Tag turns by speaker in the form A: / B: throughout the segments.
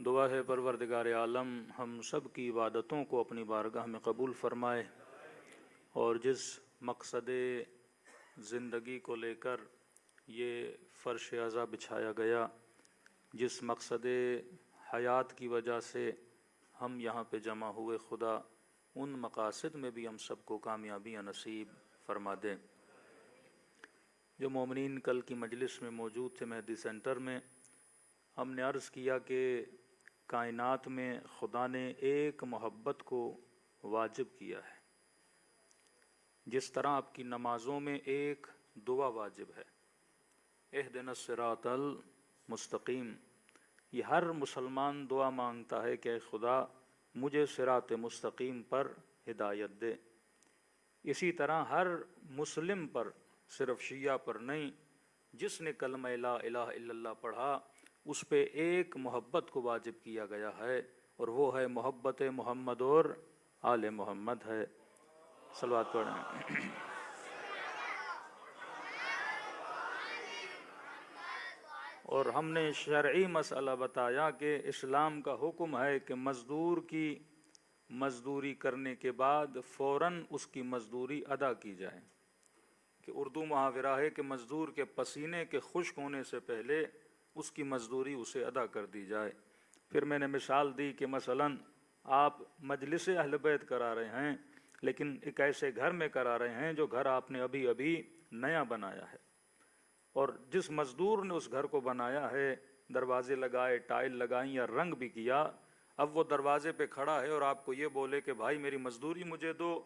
A: دعا ہے پروردگار عالم ہم سب کی عبادتوں کو اپنی بارگاہ میں قبول فرمائے، اور جس مقصد زندگی کو لے کر یہ فرش عزا بچھایا گیا، جس مقصد حیات کی وجہ سے ہم یہاں پہ جمع ہوئے، خدا ان مقاصد میں بھی ہم سب کو کامیابیاں نصیب فرما دے۔ جو مومنین کل کی مجلس میں موجود تھے مہدی سینٹر میں، ہم نے عرض کیا کہ کائنات میں خدا نے ایک محبت کو واجب کیا ہے، جس طرح آپ کی نمازوں میں ایک دعا واجب ہے، اہدنا الصراط المستقیم۔ یہ ہر مسلمان دعا مانگتا ہے کہ اے خدا مجھے صراط مستقیم پر ہدایت دے۔ اسی طرح ہر مسلم پر، صرف شیعہ پر نہیں، جس نے کلمہ لا الہ الا اللہ پڑھا اس پہ ایک محبت کو واجب کیا گیا ہے، اور وہ ہے محبت محمد اور آل محمد ہے۔ صلوات پڑھیں۔ اور ہم نے شرعی مسئلہ بتایا کہ اسلام کا حکم ہے کہ مزدور کی مزدوری کرنے کے بعد فوراً اس کی مزدوری ادا کی جائے، کہ اردو محاورہ ہے کہ مزدور کے پسینے کے خشک ہونے سے پہلے اس کی مزدوری اسے ادا کر دی جائے۔ پھر میں نے مثال دی کہ مثلاً آپ مجلس اہل بیت کرا رہے ہیں، لیکن ایک ایسے گھر میں کرا رہے ہیں جو گھر آپ نے ابھی ابھی نیا بنایا ہے، اور جس مزدور نے اس گھر کو بنایا ہے، دروازے لگائے، ٹائل لگائیں یا رنگ بھی کیا، اب وہ دروازے پہ کھڑا ہے اور آپ کو یہ بولے کہ بھائی میری مزدوری مجھے دو،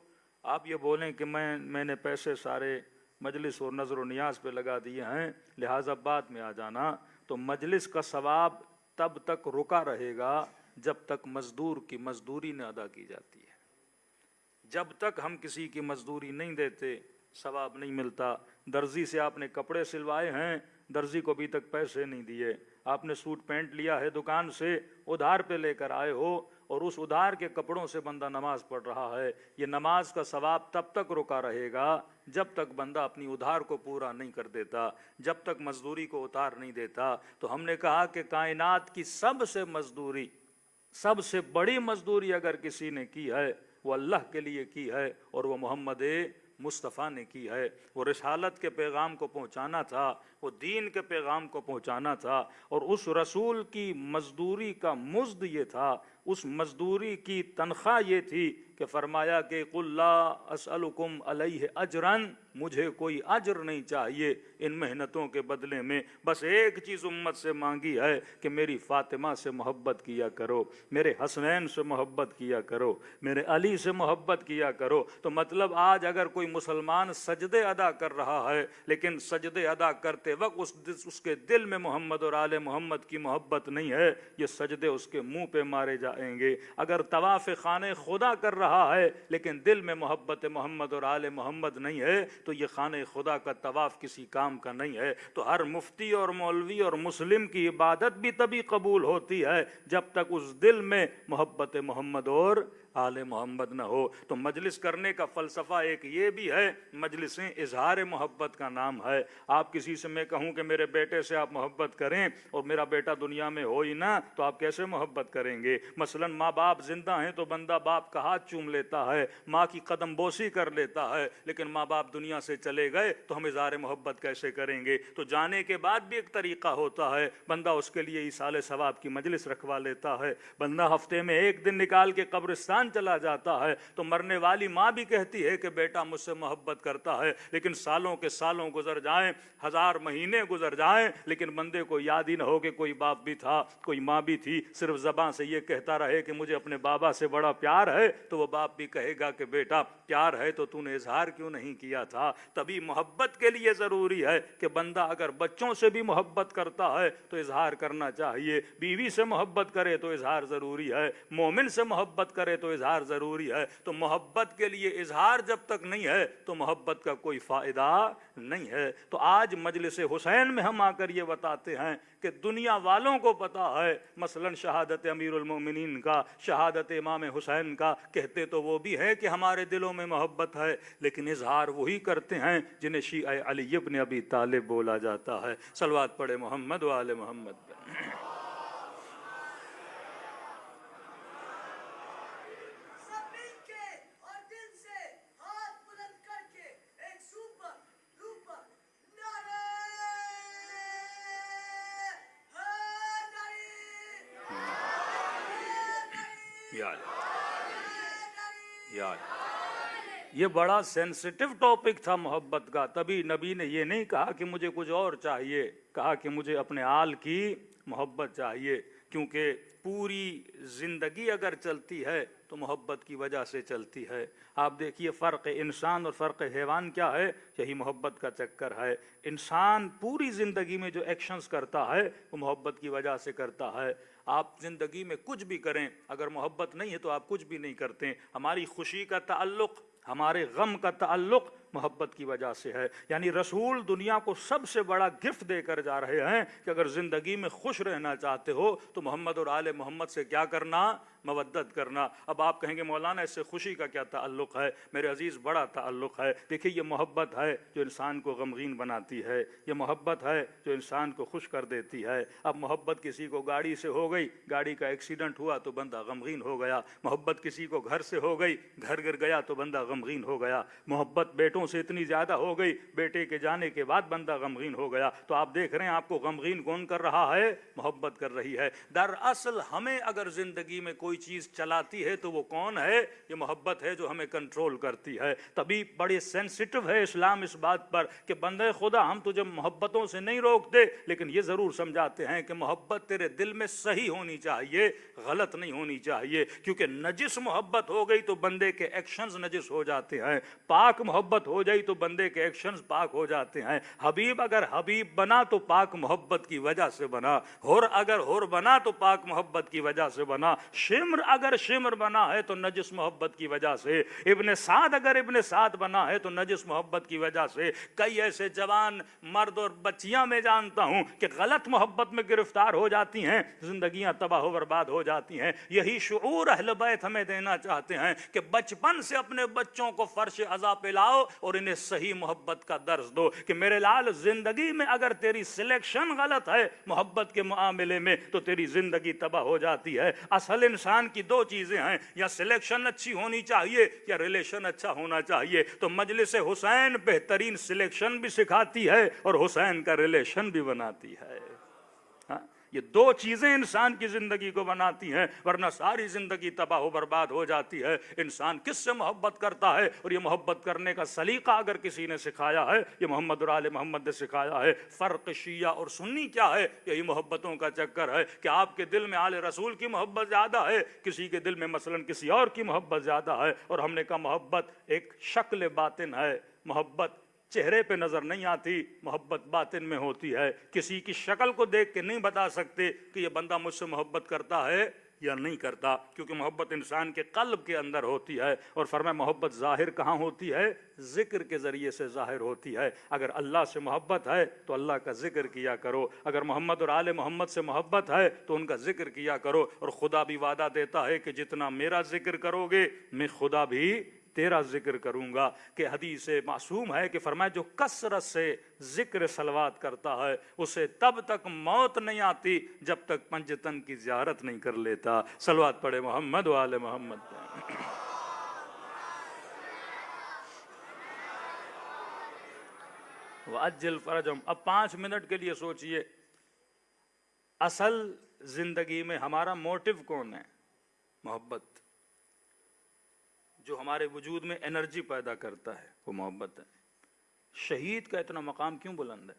A: آپ یہ بولیں کہ میں نے پیسے سارے مجلس اور نظر و نیاز پہ لگا دیے ہیں، لہٰذا بعد میں آ جانا، تو مجلس کا ثواب تب تک رکا رہے گا جب تک مزدور کی مزدوری نہ ادا کی جاتی ہے۔ جب تک ہم کسی کی مزدوری نہیں دیتے ثواب نہیں ملتا۔ درزی سے آپ نے کپڑے سلوائے ہیں، درزی کو ابھی تک پیسے نہیں دیے، آپ نے سوٹ پینٹ لیا ہے دکان سے، ادھار پہ لے کر آئے ہو، اور اس ادھار کے کپڑوں سے بندہ نماز پڑھ رہا ہے، یہ نماز کا ثواب تب تک رکا رہے گا جب تک بندہ اپنی ادھار کو پورا نہیں کر دیتا، جب تک مزدوری کو اتار نہیں دیتا۔ تو ہم نے کہا کہ کائنات کی سب سے مزدوری، سب سے بڑی مزدوری اگر کسی نے کی ہے وہ اللہ کے لیے کی ہے، اور وہ محمد مصطفیٰ نے کی ہے۔ وہ رسالت کے پیغام کو پہنچانا تھا، وہ دین کے پیغام کو پہنچانا تھا، اور اس رسول کی مزدوری کا مزد یہ تھا، اس مزدوری کی تنخواہ یہ تھی کہ فرمایا کہ قل لا اسألکم علیہ اجرا، مجھے کوئی اجر نہیں چاہیے ان محنتوں کے بدلے میں، بس ایک چیز امت سے مانگی ہے کہ میری فاطمہ سے محبت کیا کرو، میرے حسنین سے محبت کیا کرو، میرے علی سے محبت کیا کرو۔ تو مطلب آج اگر کوئی مسلمان سجدے ادا کر رہا ہے، لیکن سجدے ادا کرتے وقت اس کے دل میں محمد اور آل محمد کی محبت نہیں ہے، یہ سجدے اس کے منہ پہ مارے جائیں گے۔ اگر طواف خانے خدا کر رہا ہے لیکن دل میں محبت محمد اور آل محمد نہیں ہے، تو یہ خانہ خدا کا طواف کسی کام کا نہیں ہے۔ تو ہر مفتی اور مولوی اور مسلم کی عبادت بھی تبھی قبول ہوتی ہے جب تک اس دل میں محبت محمد اور آل محمد نہ ہو۔ تو مجلس کرنے کا فلسفہ ایک یہ بھی ہے، مجلسیں اظہار محبت کا نام ہے۔ آپ کسی سے میں کہوں کہ میرے بیٹے سے آپ محبت کریں، اور میرا بیٹا دنیا میں ہو ہی نہ، تو آپ کیسے محبت کریں گے؟ مثلا ماں باپ زندہ ہیں تو بندہ باپ کا ہاتھ چوم لیتا ہے، ماں کی قدم بوسی کر لیتا ہے، لیکن ماں باپ دنیا سے چلے گئے تو ہم اظہار محبت کیسے کریں گے؟ تو جانے کے بعد بھی ایک طریقہ ہوتا ہے، بندہ اس کے لیے ایصال ثواب کی مجلس رکھوا لیتا ہے، بندہ ہفتے میں ایک دن نکال کے قبرستان چلا جاتا ہے، تو مرنے والی ماں بھی کہتی ہے کہ بیٹا مجھ سے محبت کرتا ہے، لیکن سالوں کے سالوں گزر جائیں، 1000 مہینے گزر جائیں، لیکن بندے کو یاد ہی نہ ہو کہ کوئی باپ بھی تھا، کوئی ماں بھی تھی، صرف زبان سے یہ کہتا رہے کہ مجھے اپنے بابا سے بڑا پیار ہے، تو وہ باپ بھی کہے گا کہ بیٹا پیار ہے تو تو نے اظہار کیوں نہیں کیا تھا؟ تبھی محبت کے لیے ضروری ہے کہ بندہ اگر بچوں سے بھی محبت کرتا ہے تو اظہار کرنا چاہیے، بیوی سے محبت کرے تو اظہار ضروری ہے، مومن سے محبت کرے تو اظہار ضروری ہے۔ تو محبت کے لیے اظہار جب تک نہیں ہے تو محبت کا کوئی فائدہ نہیں ہے۔ تو آج مجلس حسین میں ہم آ کر یہ بتاتے ہیں کہ دنیا والوں کو پتا ہے، مثلا شہادت امیر المومنین کا، شہادت امام حسین کا، کہتے تو وہ بھی ہے کہ ہمارے دلوں میں محبت ہے، لیکن اظہار وہی کرتے ہیں جنہیں شیعہ علی ابن ابی طالب بولا جاتا ہے۔ صلوات پڑھے محمد و آل محمد۔ یا اللہ، یا اللہ۔ یہ بڑا سینسٹیو ٹاپک تھا محبت کا، تبھی نبی نے یہ نہیں کہا کہ مجھے کچھ اور چاہیے، کہا کہ مجھے اپنے آل کی محبت چاہیے، کیونکہ پوری زندگی اگر چلتی ہے تو محبت کی وجہ سے چلتی ہے۔ آپ دیکھیے فرق انسان اور فرق حیوان کیا ہے، یہی محبت کا چکر ہے۔ انسان پوری زندگی میں جو ایکشنز کرتا ہے وہ محبت کی وجہ سے کرتا ہے۔ آپ زندگی میں کچھ بھی کریں، اگر محبت نہیں ہے تو آپ کچھ بھی نہیں کرتے۔ ہماری خوشی کا تعلق، ہمارے غم کا تعلق محبت کی وجہ سے ہے۔ یعنی رسول دنیا کو سب سے بڑا گفٹ دے کر جا رہے ہیں کہ اگر زندگی میں خوش رہنا چاہتے ہو تو محمد اور آل محمد سے کیا کرنا؟ مودت کرنا۔ اب آپ کہیں گے مولانا اس سے خوشی کا کیا تعلق ہے؟ میرے عزیز بڑا تعلق ہے۔ دیکھیے یہ محبت ہے جو انسان کو غمگین بناتی ہے، یہ محبت ہے جو انسان کو خوش کر دیتی ہے۔ اب محبت کسی کو گاڑی سے ہو گئی، گاڑی کا ایکسیڈنٹ ہوا تو بندہ غمگین ہو گیا۔ محبت کسی کو گھر سے ہو گئی، گھر گر گیا تو بندہ غمگین ہو گیا۔ محبت بیٹوں سے اتنی زیادہ ہو گئی، بیٹے کے جانے کے بعد بندہ غمگین ہو گیا۔ تو آپ دیکھ رہے ہیں آپ کو غمگین کون کر رہا ہے؟ محبت کر رہی ہے۔ دراصل ہمیں اگر زندگی میں کوئی چیز چلاتی ہے تو وہ کون ہے؟ یہ محبت ہے جو ہمیں کنٹرول کرتی ہے۔ تبھی بڑے سینسٹیو ہے اسلام اس بات پر کہ بندے خدا ہم تجھے محبتوں سے نہیں روکتے، لیکن یہ ضرور سمجھاتے ہیں کہ محبت تیرے دل میں صحیح ہونی چاہیے، غلط نہیں ہونی چاہیے، کیونکہ نجس محبت ہو گئی تو بندے کے ایکشنز نجس ہو جاتے ہیں، پاک محبت ہو جائی تو بندے کے ایکشنز پاک ہو جاتے ہیں۔ حبیب اگر حبیب بنا تو پاک محبت کی وجہ سے بنا، ہور اگر ہور بنا تو پاک محبت کی وجہ سے بنا، شمر اگر شمر بنا ہے تو نجس محبت کی وجہ سے، ابن سعد اگر ابن سعد بنا ہے تو نجس محبت کی وجہ سے۔ کئی ایسے جوان مرد اور بچیاں میں جانتا ہوں کہ غلط محبت میں گرفتار ہو جاتی ہیں، زندگیاں تباہ و برباد ہو جاتی ہیں۔ یہی شعور اہل بیت ہمیں دینا چاہتے ہیں کہ بچپن سے اپنے بچوں کو فرش عزا پہ لاؤ اور انہیں صحیح محبت کا درس دو کہ میرے لال زندگی میں اگر تیری سلیکشن غلط ہے محبت کے معاملے میں تو تیری زندگی تباہ ہو جاتی ہے۔ اصل انسان کی دو چیزیں ہیں، یا سلیکشن اچھی ہونی چاہیے یا ریلیشن اچھا ہونا چاہیے۔ تو مجلس حسین بہترین سلیکشن بھی سکھاتی ہے اور حسین کا ریلیشن بھی بناتی ہے۔ یہ دو چیزیں انسان کی زندگی کو بناتی ہیں، ورنہ ساری زندگی تباہ و برباد ہو جاتی ہے۔ انسان کس سے محبت کرتا ہے اور یہ محبت کرنے کا سلیقہ اگر کسی نے سکھایا ہے، یہ محمد اور آل محمد نے سکھایا ہے۔ فرق شیعہ اور سنی کیا ہے؟ یہی محبتوں کا چکر ہے کہ آپ کے دل میں آل رسول کی محبت زیادہ ہے، کسی کے دل میں مثلا کسی اور کی محبت زیادہ ہے۔ اور ہم نے کہا محبت ایک شکل باطن ہے، محبت چہرے پہ نظر نہیں آتی، محبت باطن میں ہوتی ہے۔ کسی کی شکل کو دیکھ کے نہیں بتا سکتے کہ یہ بندہ مجھ سے محبت کرتا ہے یا نہیں کرتا، کیونکہ محبت انسان کے قلب کے اندر ہوتی ہے۔ اور فرمایا محبت ظاہر کہاں ہوتی ہے؟ ذکر کے ذریعے سے ظاہر ہوتی ہے۔ اگر اللہ سے محبت ہے تو اللہ کا ذکر کیا کرو، اگر محمد اور آل محمد سے محبت ہے تو ان کا ذکر کیا کرو۔ اور خدا بھی وعدہ دیتا ہے کہ جتنا میرا ذکر کرو گے میں خدا بھی تیرا ذکر کروں گا۔ کہ حدیث معصوم ہے کہ فرمایا جو کثرت سے ذکر صلوات کرتا ہے اسے تب تک موت نہیں آتی جب تک پنجتن کی زیارت نہیں کر لیتا۔ صلوات پڑھے محمد و آل محمد۔ وَأَجِّلْ فَرَجَهُمْ۔ اب 5 منٹ کے لیے سوچئے، اصل زندگی میں ہمارا موٹیو کون ہے؟ محبت۔ جو ہمارے وجود میں انرجی پیدا کرتا ہے وہ محبت ہے۔ شہید کا اتنا مقام کیوں بلند ہے؟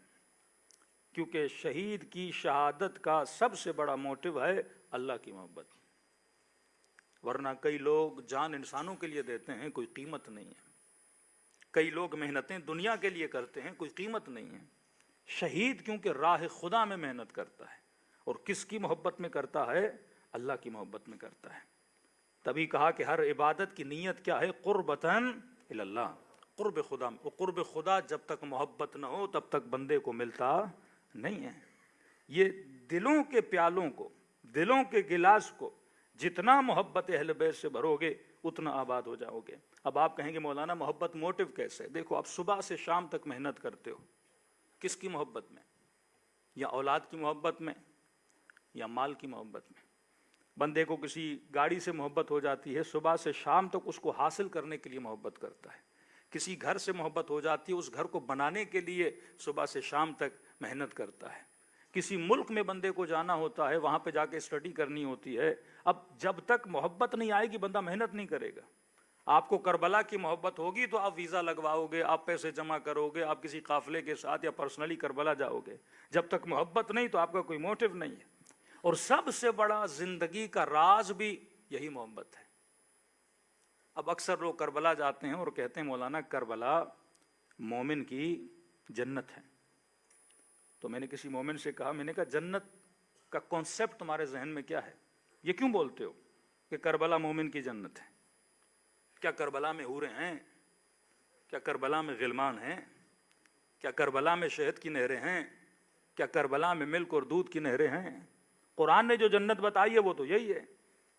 A: کیونکہ شہید کی شہادت کا سب سے بڑا موٹیو ہے اللہ کی محبت۔ ورنہ کئی لوگ جان انسانوں کے لیے دیتے ہیں، کوئی قیمت نہیں ہے۔ کئی لوگ محنتیں دنیا کے لیے کرتے ہیں، کوئی قیمت نہیں ہے۔ شہید کیونکہ راہ خدا میں محنت کرتا ہے، اور کس کی محبت میں کرتا ہے؟ اللہ کی محبت میں کرتا ہے۔ تبھی کہا کہ ہر عبادت کی نیت کیا ہے؟ قربتاً اللہ، قرب خدا۔ وہ قرب خدا جب تک محبت نہ ہو تب تک بندے کو ملتا نہیں ہے۔ یہ دلوں کے پیالوں کو، دلوں کے گلاس کو جتنا محبت اہل بیت سے بھرو گے اتنا آباد ہو جاؤ گے۔ اب آپ کہیں گے مولانا محبت موٹیو کیسے؟ دیکھو آپ صبح سے شام تک محنت کرتے ہو، کس کی محبت میں؟ یا اولاد کی محبت میں یا مال کی محبت میں؟ بندے کو کسی گاڑی سے محبت ہو جاتی ہے، صبح سے شام تک اس کو حاصل کرنے کے لیے محبت کرتا ہے۔ کسی گھر سے محبت ہو جاتی ہے، اس گھر کو بنانے کے لیے صبح سے شام تک محنت کرتا ہے۔ کسی ملک میں بندے کو جانا ہوتا ہے، وہاں پہ جا کے اسٹڈی کرنی ہوتی ہے. اب جب تک محبت نہیں آئے گی بندہ محنت نہیں کرے گا. آپ کو کربلا کی محبت ہوگی تو آپ ویزا لگواؤ گے، آپ پیسے جمع کرو گے، آپ کسی قافلے کے ساتھ یا پرسنلی کربلا جاؤ گے. جب تک محبت نہیں تو آپ کا کوئی موٹیو نہیں ہے. اور سب سے بڑا زندگی کا راز بھی یہی محبت ہے. اب اکثر لوگ کربلا جاتے ہیں اور کہتے ہیں مولانا کربلا مومن کی جنت ہے. تو میں نے کسی مومن سے کہا، میں نے کہا جنت کا کانسیپٹ تمہارے ذہن میں کیا ہے؟ یہ کیوں بولتے ہو کہ کربلا مومن کی جنت ہے؟ کیا کربلا میں حوریں ہیں؟ کیا کربلا میں غلمان ہیں؟ کیا کربلا میں شہد کی نہریں ہیں؟ کیا کربلا میں ملک اور دودھ کی نہریں ہیں؟ قرآن نے جو جنت بتائی ہے وہ تو یہی ہے،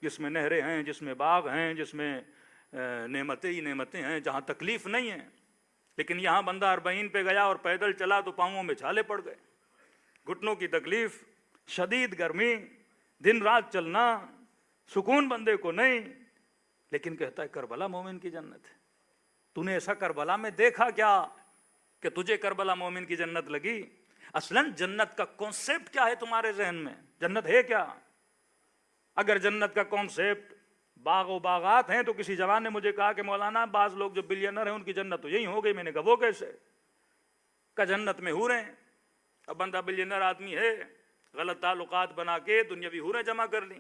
A: جس میں نہریں ہیں، جس میں باغ ہیں، جس میں نعمتیں ہی نعمتیں ہیں، جہاں تکلیف نہیں ہے. لیکن یہاں بندہ 40 پہ گیا اور پیدل چلا تو پاؤں میں چھالے پڑ گئے، گھٹنوں کی تکلیف، شدید گرمی، دن رات چلنا، سکون بندے کو نہیں. لیکن کہتا ہے کربلا مومن کی جنت ہے. تو نے ایسا کربلا میں دیکھا کیا کہ تجھے کربلا مومن کی جنت لگی؟ اصلاً جنت کا کانسیپٹ کیا ہے تمہارے ذہن میں؟ جنت ہے کیا؟ اگر جنت کا کانسیپٹ باغ و باغات ہیں تو کسی جوان نے مجھے کہا کہ مولانا بعض لوگ جو بلینر ہیں ان کی جنت تو یہی ہو گئی. میں نے کہا وہ کیسے؟ کہ جنت میں حوریں. اب بندہ بلینر آدمی ہے، غلط تعلقات بنا کے دنیاوی حوریں جمع کر لیں.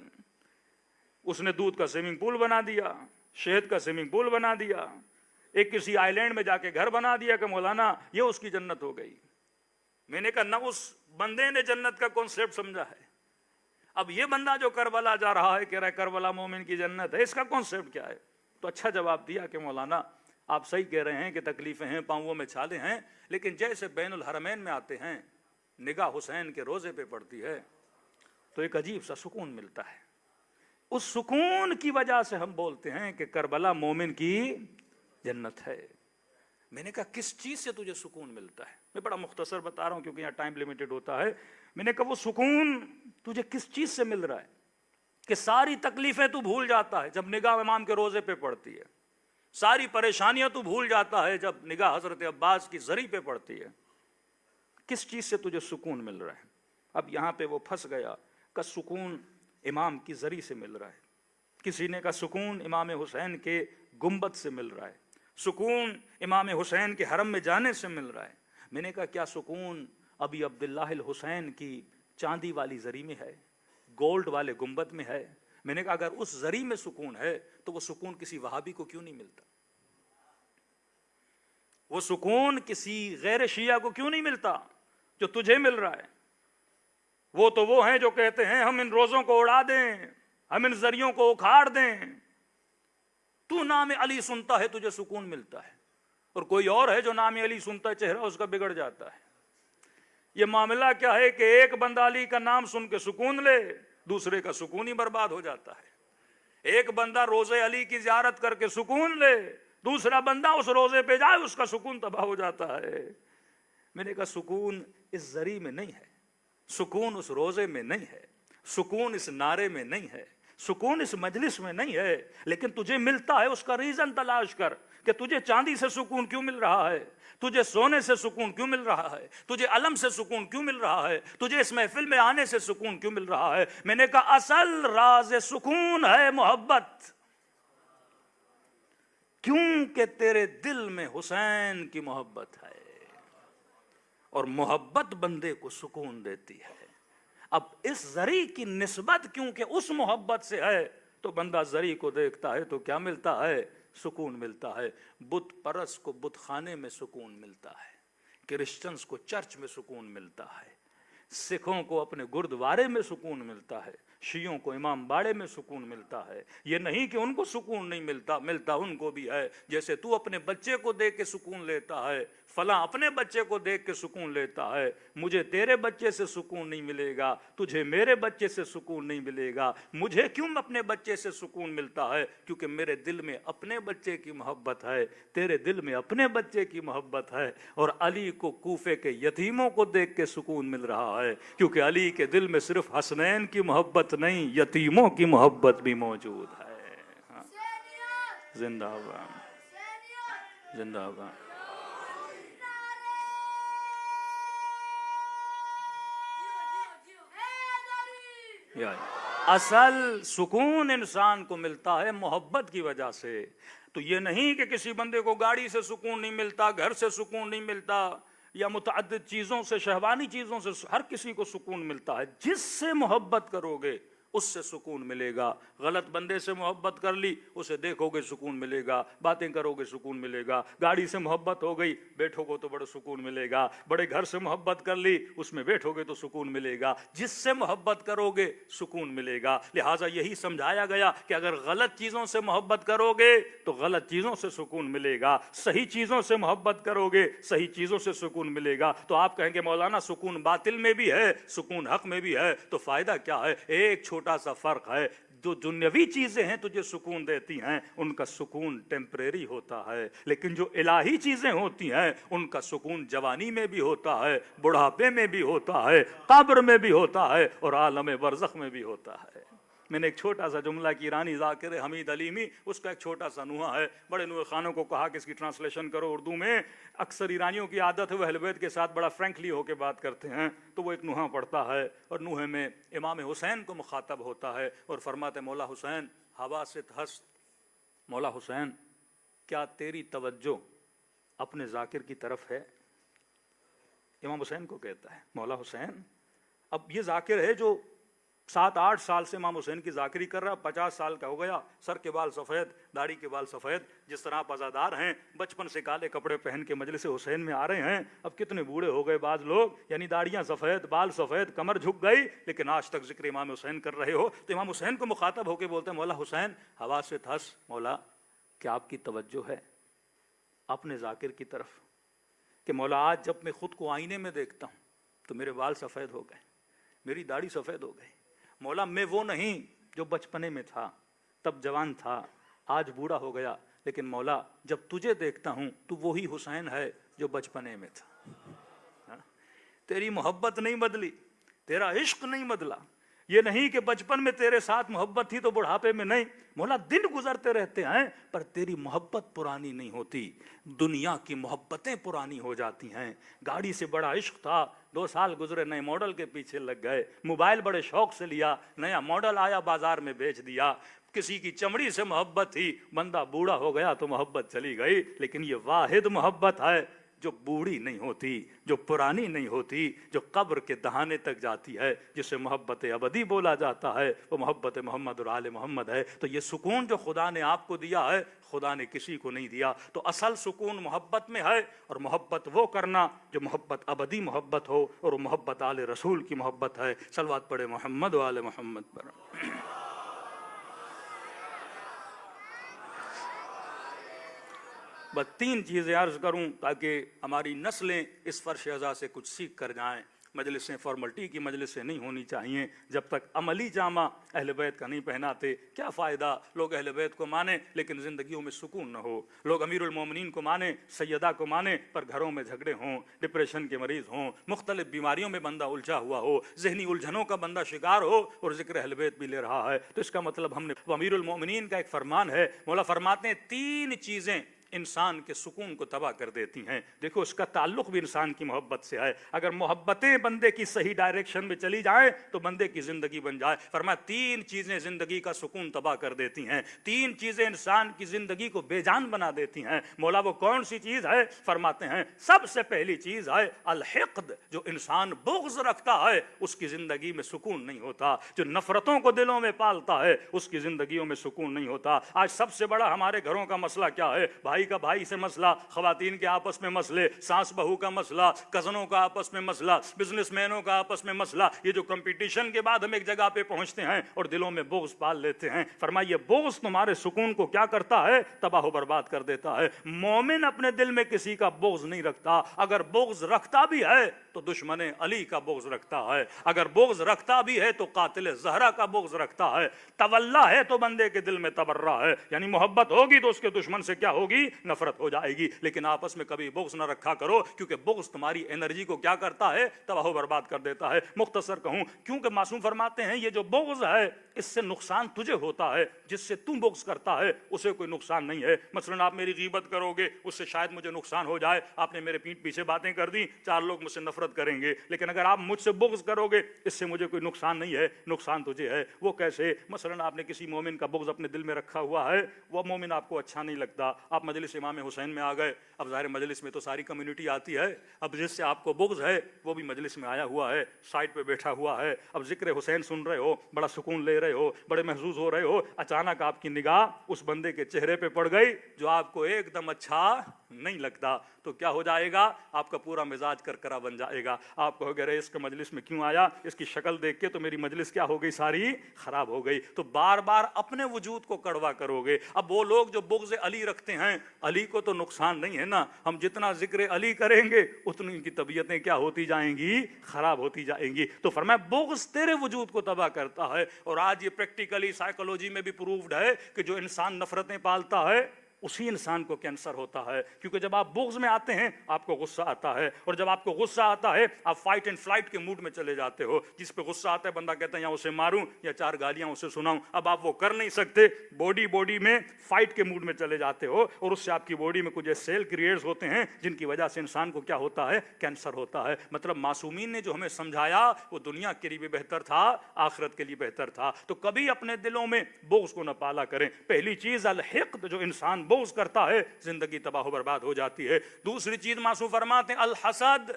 A: اس نے دودھ کا سوئمنگ پول بنا دیا، شہد کا سوئمنگ پول بنا دیا، ایک کسی آئی لینڈ میں جا کے گھر بنا دیا کہ مولانا یہ اس کی جنت ہو گئی. میں نے کہا نہ اس بندے نے جنت کا کانسیپٹ سمجھا ہے. اب یہ بندہ جو کربلا جا رہا ہے کہہ رہا ہے کربلا مومن کی جنت ہے، اس کا کانسیپٹ کیا ہے؟ تو اچھا جواب دیا کہ مولانا آپ صحیح کہہ رہے ہیں کہ تکلیفیں ہیں، پاؤں میں چھالے ہیں، لیکن جیسے بین الحرمین میں آتے ہیں، نگاہ حسین کے روزے پہ پڑتی ہے تو ایک عجیب سا سکون ملتا ہے. اس سکون کی وجہ سے ہم بولتے ہیں کہ کربلا مومن کی جنت ہے. میں نے کہا کس چیز سے تجھے سکون ملتا ہے؟ میں بڑا مختصر بتا رہا ہوں کیونکہ یہاں ٹائم لیمیٹڈ ہوتا ہے. میں نے کہا وہ سکون تجھے کس چیز سے مل رہا ہے کہ ساری تکلیفیں تو بھول جاتا ہے جب نگاہ امام کے روزے پہ پڑتی ہے، ساری پریشانیاں تو بھول جاتا ہے جب نگاہ حضرت عباس کی زری پہ پڑتی ہے. کس چیز سے تجھے سکون مل رہا ہے؟ اب یہاں پہ وہ پھنس گیا کہ سکون امام کی زری سے مل رہا ہے. کسی نے کہا سکون امام حسین کے گنبد سے مل رہا ہے، سکون امام حسین کے حرم میں جانے سے مل رہا ہے. میں نے کہا کیا سکون ابھی عبداللہ الحسین کی چاندی والی زری میں ہے، گولڈ والے گنبد میں ہے؟ میں نے کہا اگر اس زری میں سکون ہے تو وہ سکون کسی وہابی کو کیوں نہیں ملتا؟ وہ سکون کسی غیر شیعہ کو کیوں نہیں ملتا جو تجھے مل رہا ہے؟ وہ تو وہ ہیں جو کہتے ہیں ہم ان روزوں کو اڑا دیں، ہم ان زریوں کو اکھاڑ دیں. تو نام علی سنتا ہے تجھے سکون ملتا ہے، اور کوئی اور ہے جو نام علی سنتا ہے چہرہ اس کا بگڑ جاتا ہے. یہ معاملہ کیا ہے کہ ایک بندہ علی کا نام سن کے سکون لے، دوسرے کا سکون ہی برباد ہو جاتا ہے. ایک بندہ روزے علی کی زیارت کر کے سکون لے، دوسرا بندہ اس روزے پہ جائے اس کا سکون تباہ ہو جاتا ہے. میں نے کہا سکون اس زری میں نہیں ہے، سکون اس روزے میں نہیں ہے، سکون اس نعرے میں نہیں ہے، سکون اس مجلس میں نہیں ہے. لیکن تجھے ملتا ہے اس کا ریزن تلاش کر کہ تجھے چاندی سے سکون کیوں مل رہا ہے، تجھے سونے سے سکون کیوں مل رہا ہے، تجھے علم سے سکون کیوں مل رہا ہے، تجھے اس محفل میں آنے سے سکون کیوں مل رہا ہے. میں نے کہا اصل راز سکون ہے محبت، کیونکہ تیرے دل میں حسین کی محبت ہے اور محبت بندے کو سکون دیتی ہے. اب اس زری کی نسبت کیونکہ اس محبت سے ہے تو بندہ زری کو دیکھتا ہے تو کیا ملتا ہے؟ سکون ملتا ہے. بت پرست کو بت خانے میں سکون ملتا ہے، کرسچنز کو چرچ میں سکون ملتا ہے، سکھوں کو اپنے گردوارے میں سکون ملتا ہے، شیعوں کو امام باڑے میں سکون ملتا ہے. یہ نہیں کہ ان کو سکون نہیں ملتا، ملتا ان کو بھی ہے. جیسے تو اپنے بچے کو دیکھ کے سکون لیتا ہے، فلاں اپنے بچے کو دیکھ کے سکون لیتا ہے. مجھے تیرے بچے سے سکون نہیں ملے گا، تجھے میرے بچے سے سکون نہیں ملے گا. مجھے کیوں اپنے بچے سے سکون ملتا ہے؟ کیونکہ میرے دل میں اپنے بچے کی محبت ہے، تیرے دل میں اپنے بچے کی محبت ہے. اور علی کو کوفے کے یتیموں کو دیکھ کے سکون مل رہا ہے، کیونکہ علی کے دل میں صرف حسنین کی محبت نہیں، یتیموں کی محبت بھی موجود ہے. ہاں. زندہ باد، زندہ باد. اصل سکون انسان کو ملتا ہے محبت کی وجہ سے. تو یہ نہیں کہ کسی بندے کو گاڑی سے سکون نہیں ملتا, گھر سے سکون نہیں ملتا, یا متعدد چیزوں سے, شہوانی چیزوں سے. ہر کسی کو سکون ملتا ہے. جس سے محبت کرو گے اس سے سکون ملے گا. غلط بندے سے محبت کر لی, اسے دیکھو گے سکون ملے گا, باتیں کرو گے سکون ملے گا. گاڑی سے محبت ہو گئی, بیٹھو گے تو بڑا سکون ملے گا. بڑے گھر سے محبت کر لی, اس میں بیٹھو گے تو سکون ملے گا. جس سے محبت کرو گے سکون ملے گا. لہٰذا یہی سمجھایا گیا کہ اگر غلط چیزوں سے محبت کرو گے تو غلط چیزوں سے سکون ملے گا, صحیح چیزوں سے محبت کرو گے صحیح چیزوں سے سکون ملے گا. تو آپ کہیں گے مولانا سکون باطل میں بھی ہے, سکون حق میں بھی ہے, تو فائدہ کیا ہے؟ ایک چھوٹا سا فرق ہے. جو دنیاوی چیزیں ہیں تجھے سکون دیتی ہیں ان کا سکون ٹیمپریری ہوتا ہے, لیکن جو الہی چیزیں ہوتی ہیں ان کا سکون جوانی میں بھی ہوتا ہے, بڑھاپے میں بھی ہوتا ہے, قبر میں بھی ہوتا ہے, اور عالم برزخ میں بھی ہوتا ہے. میں نے ایک چھوٹا سا جملہ کی ایرانی ذاکر حمید علیمی, اس کا ایک چھوٹا سا نوحہ ہے. بڑے نوحے خانوں کو کہا کہ اس کی ٹرانسلیشن کرو اردو میں. اکثر ایرانیوں کی عادت ہے وہ اہل بیت کے ساتھ بڑا فرینکلی ہو کے بات کرتے ہیں, تو وہ ایک نوحہ پڑھتا ہے اور نوحے میں امام حسین کو مخاطب ہوتا ہے اور فرماتے مولا حسین ہوا سے ہست, مولا حسین کیا تیری توجہ اپنے ذاکر کی طرف ہے؟ امام حسین کو کہتا ہے مولا حسین, اب یہ ذاکر ہے جو 7-8 سال سے امام حسین کی ذاکری کر رہا, 50 سال کا ہو گیا, سر کے بال سفید, داڑھی کے بال سفید, جس طرح آپ عزادار ہیں, بچپن سے کالے کپڑے پہن کے مجلس حسین میں آ رہے ہیں. اب کتنے بوڑھے ہو گئے بعض لوگ, یعنی داڑیاں سفید, بال سفید, کمر جھک گئی, لیکن آج تک ذکر امام حسین کر رہے ہو. تو امام حسین کو مخاطب ہو کے بولتے ہیں مولا حسین ہوا سے ہس, مولا کیا آپ کی توجہ ہے اپنے ذاکر کی طرف؟ کہ مولا آج جب میں خود کو آئینے میں دیکھتا ہوں تو میرے بال سفید ہو گئے, میری داڑھی سفید ہو گئی. مولا میں وہ نہیں جو بچپنے میں تھا, تب جوان تھا, آج بوڑھا ہو گیا, لیکن مولا جب تجھے دیکھتا ہوں تو وہی حسین ہے جو بچپنے میں تھا. تیری محبت نہیں بدلی, تیرا عشق نہیں بدلا. یہ نہیں کہ بچپن میں تیرے ساتھ محبت تھی تو بڑھاپے میں نہیں. مولا دن گزرتے رہتے ہیں پر تیری محبت پرانی نہیں ہوتی. دنیا کی محبتیں پرانی ہو جاتی ہیں. گاڑی سے بڑا عشق تھا, 2 سال گزرے نئے ماڈل کے پیچھے لگ گئے. موبائل بڑے شوق سے لیا, نیا ماڈل آیا بازار میں بیچ دیا. کسی کی چمڑی سے محبت تھی, بندہ بوڑھا ہو گیا تو محبت چلی گئی. لیکن یہ واحد محبت ہے جو بوڑھی نہیں ہوتی, جو پرانی نہیں ہوتی, جو قبر کے دہانے تک جاتی ہے, جسے محبت ابدی بولا جاتا ہے, وہ محبت محمد اور آل محمد ہے. تو یہ سکون جو خدا نے آپ کو دیا ہے خدا نے کسی کو نہیں دیا. تو اصل سکون محبت میں ہے, اور محبت وہ کرنا جو محبت ابدی محبت ہو, اور وہ محبت آل رسول کی محبت ہے. صلوات پڑھے محمد و آل محمد پر. بس 3 چیزیں عرض کروں تاکہ ہماری نسلیں اس فرش ازا سے کچھ سیکھ کر جائیں. مجلسیں فارملٹی کی مجلسیں نہیں ہونی چاہیے جب تک عملی جامہ اہل بیت کا نہیں پہناتے. کیا فائدہ لوگ اہل بیت کو مانیں لیکن زندگیوں میں سکون نہ ہو. لوگ امیر المومنین کو مانیں, سیدہ کو مانیں, پر گھروں میں جھگڑے ہوں, ڈپریشن کے مریض ہوں, مختلف بیماریوں میں بندہ الجھا ہوا ہو, ذہنی الجھنوں کا بندہ شکار ہو, اور ذکر اہل بیت بھی لے رہا ہے. تو اس کا مطلب ہم نے, امیر المومنین کا ایک فرمان ہے, مولا فرماتے ہیں 3 چیزیں انسان کے سکون کو تباہ کر دیتی ہیں. دیکھو اس کا تعلق بھی انسان کی محبت سے ہے. اگر محبتیں بندے کی صحیح ڈائریکشن میں چلی جائیں تو بندے کی زندگی بن جائے. فرمایا 3 چیزیں زندگی کا سکون تباہ کر دیتی ہیں, 3 چیزیں انسان کی زندگی کو بے جان بنا دیتی ہیں. مولا وہ کون سی چیز ہے؟ فرماتے ہیں سب سے پہلی چیز ہے الحقد. جو انسان بغض رکھتا ہے اس کی زندگی میں سکون نہیں ہوتا. جو نفرتوں کو دلوں میں پالتا ہے اس کی زندگیوں میں سکون نہیں ہوتا. آج سب سے بڑا ہمارے گھروں کا مسئلہ کیا ہے؟ بھائی کا بھائی سے مسئلہ, خواتین کے آپس میں مسئلے, ساس بہو کا مسئلہ, کزنوں کا آپس میں مسئلہ, بزنس مینوں کا آپس میں مسئلہ. یہ جو کمپٹیشن کے بعد ہم ایک جگہ پہ پہنچتے ہیں اور دلوں میں بغض پال لیتے ہیں. فرمائیے بغض تمہارے سکون کو کیا کرتا ہے؟ تباہ و برباد کر دیتا ہے. مومن اپنے دل میں کسی کا بغض نہیں رکھتا. اگر بغض رکھتا بھی ہے تو دشمن علی کا بغض رکھتا ہے. اگر بغض رکھتا بھی ہے تو قاتل زہرا کا بغض رکھتا ہے. تولا ہے تو بندے کے دل میں تبرہ ہے, یعنی محبت ہوگی تو اس کے دشمن سے کیا ہوگی؟ نفرت ہو جائے گی. لیکن آپس میں کبھی بغض نہ رکھا کرو, کیونکہ بغض تمہاری انرجی کو کیا کرتا ہے, تباہ و برباد کر دیتا ہے. مختصر کہوں, کیونکہ معصوم فرماتے ہیں یہ جو بغض ہے اس سے نقصان تجھے ہوتا ہے, جس سے تم بغض کرتا ہے اسے کوئی نقصان نہیں ہے. مثلا آپ میری غیبت کرو گے, اس سے شاید مجھے نقصان ہو جائے, آپ نے میرے پیٹھ پیچھے باتیں کر دی, 4 لوگ مجھ سے نفرت کریں گے. لیکن اگر آپ مجھ سے بغض کرو گے, اس سے مجھے کوئی نقصان نہیں ہے, نقصان تجھے ہے. وہ کیسے؟ مثلا آپ نے کسی مومن کا بغض اپنے دل میں رکھا ہوا ہے, وہ مومن آپ کو اچھا نہیں لگتا, آپ مجلس امام حسین میں آ گئے. اب ظاہر مجلس میں تو ساری کمیونٹی آتی ہے, اب جس سے آپ کو بغض ہے وہ بھی مجلس میں آیا ہوا ہے, سائڈ پہ بیٹھا ہوا ہے. اب ذکر حسین سن رہے ہو, بڑا سکون لے رہے ہو, بڑے محظوظ ہو رہے ہو, اچانک آپ کی نگاہ اس بندے کے چہرے پہ پڑ گئی جو آپ کو ایک دم اچھا نہیں لگتا, تو کیا ہو جائے گا, آپ کا پورا مزاج کرکرا بن جائے گا. آپ کہو گے رے اس کے مجلس میں کیوں آیا, اس کی شکل دیکھ کے تو میری مجلس کیا ہو گئی, ساری خراب ہو گئی. تو بار بار اپنے وجود کو کڑوا کرو گے. اب وہ لوگ جو بغض علی رکھتے ہیں, علی کو تو نقصان نہیں ہے نا, ہم جتنا ذکر علی کریں گے اتنی ان کی طبیعتیں کیا ہوتی جائیں گی, خراب ہوتی جائیں گی. تو فرمایا بغض تیرے وجود کو تباہ کرتا ہے. اور آج یہ پریکٹیکلی سائیکولوجی میں بھی پروفڈ ہے کہ جو انسان نفرتیں پالتا ہے اسی انسان کو کینسر ہوتا ہے. کیونکہ جب آپ بغض میں آتے ہیں آپ کو غصہ آتا ہے, اور جب آپ کو غصہ آتا ہے آپ فائٹ اینڈ فلائٹ کے موڈ میں چلے جاتے ہو. جس پہ غصہ آتا ہے بندہ کہتا ہے یا اسے ماروں یا 4 گالیاں اسے سناؤں. اب آپ وہ کر نہیں سکتے, باڈی میں فائٹ کے موڈ میں چلے جاتے ہو, اور اس سے آپ کی باڈی میں کچھ سیل کریٹس ہوتے ہیں جن کی وجہ سے انسان کو کیا ہوتا ہے, کینسر ہوتا ہے. مطلب معصومین نے جو ہمیں سمجھایا وہ دنیا کے لیے بھی بہتر تھا, آخرت کے لیے بہتر تھا. تو کبھی اپنے دلوں میں بغض کو نہ پالا کریں. پہلی چیز الحقد, جو انسان بغض کرتا ہے زندگی تباہ و برباد ہو جاتی ہے. دوسری چیز معصوم فرماتے ہیں الحسد,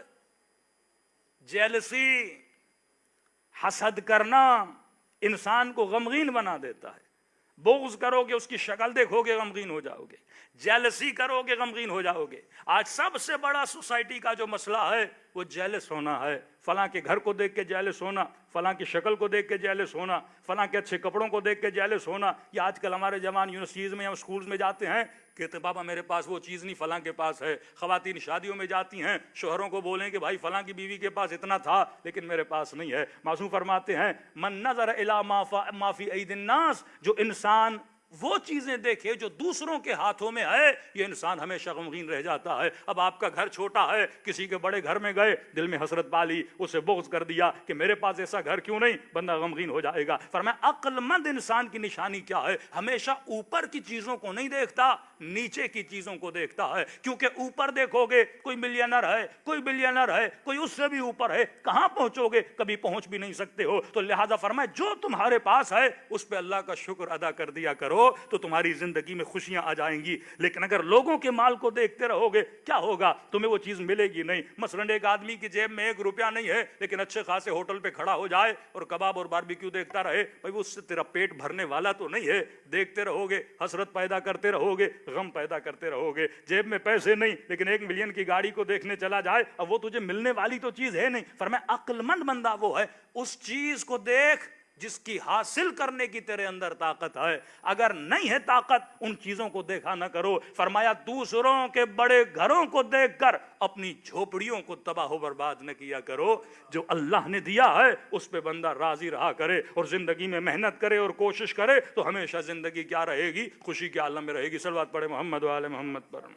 A: جیلسی, حسد کرنا انسان کو غمگین بنا دیتا ہے. بغض کرو گے اس کی شکل دیکھو گے غمگین ہو جاؤ گے, جیلسی کرو گے غمگین ہو جاؤ گے. آج سب سے بڑا سوسائٹی کا جو مسئلہ ہے وہ جیلس ہونا ہے. فلاں کے گھر کو دیکھ کے جیلس ہونا, فلاں کی شکل کو دیکھ کے جیلس ہونا, فلاں کے اچھے کپڑوں کو دیکھ کے جیلس ہونا. یہ آج کل ہمارے جوان یونیورسٹیز میں یا اسکولز میں جاتے ہیں, کہتے بابا میرے پاس وہ چیز نہیں فلاں کے پاس ہے. خواتین شادیوں میں جاتی ہیں, شوہروں کو بولیں کہ بھائی فلاں کی بیوی کے پاس اتنا تھا لیکن میرے پاس نہیں ہے. معصوم فرماتے ہیں من نظر الی ما فی ایدی الناس, جو انسان وہ چیزیں دیکھے جو دوسروں کے ہاتھوں میں ہے, یہ انسان ہمیشہ غمگین رہ جاتا ہے. اب آپ کا گھر چھوٹا ہے, کسی کے بڑے گھر میں گئے, دل میں حسرت پالی, اسے بغض کر دیا کہ میرے پاس ایسا گھر کیوں نہیں, بندہ غمگین ہو جائے گا. فرمایا عقل مند انسان کی نشانی کیا ہے, ہمیشہ اوپر کی چیزوں کو نہیں دیکھتا, نیچے کی چیزوں کو دیکھتا ہے. کیونکہ اوپر دیکھو گے کوئی ملینر ہے, کوئی بلینر ہے, کوئی اس سے بھی اوپر ہے, کہاں پہنچو گے, کبھی پہنچ بھی نہیں سکتے ہو. تو لہذا فرمایا جو تمہارے پاس ہے اس پہ اللہ کا شکر ادا کر دیا کرو, تو تمہاری زندگی میں خوشیاں آ جائیں گی. لیکن اگر لوگوں کے مال کو دیکھتے رہو گے کیا ہوگا, تمہیں وہ چیز ملے گی نہیں. مثلا ایک آدمی کی جیب میں 1 روپیہ نہیں ہے لیکن اچھے خاصے ہوٹل پہ کھڑا ہو جائے اور کباب اور باربیکیو دیکھتا رہے, بھائی اس سے تیرا پیٹ بھرنے والا تو نہیں ہے. دیکھتے رہو گے, حسرت پیدا کرتے رہو گے, غم پیدا کرتے رہو گے. جیب میں پیسے نہیں لیکن 1 ملین کی گاڑی کو دیکھنے چلا جائے, اب وہ تجھے ملنے والی تو چیز ہے نہیں. فرمایا عقل مند بندہ وہ ہے اس چیز کو دیکھ جس کی حاصل کرنے کی تیرے اندر طاقت ہے. اگر نہیں ہے طاقت ان چیزوں کو دیکھا نہ کرو. فرمایا دوسروں کے بڑے گھروں کو دیکھ کر اپنی جھوپڑیوں کو تباہ و برباد نہ کیا کرو. جو اللہ نے دیا ہے اس پہ بندہ راضی رہا کرے اور زندگی میں محنت کرے اور کوشش کرے, تو ہمیشہ زندگی کیا رہے گی, خوشی کے عالم میں رہے گی. صلوات پڑھے محمد و آل محمد پر.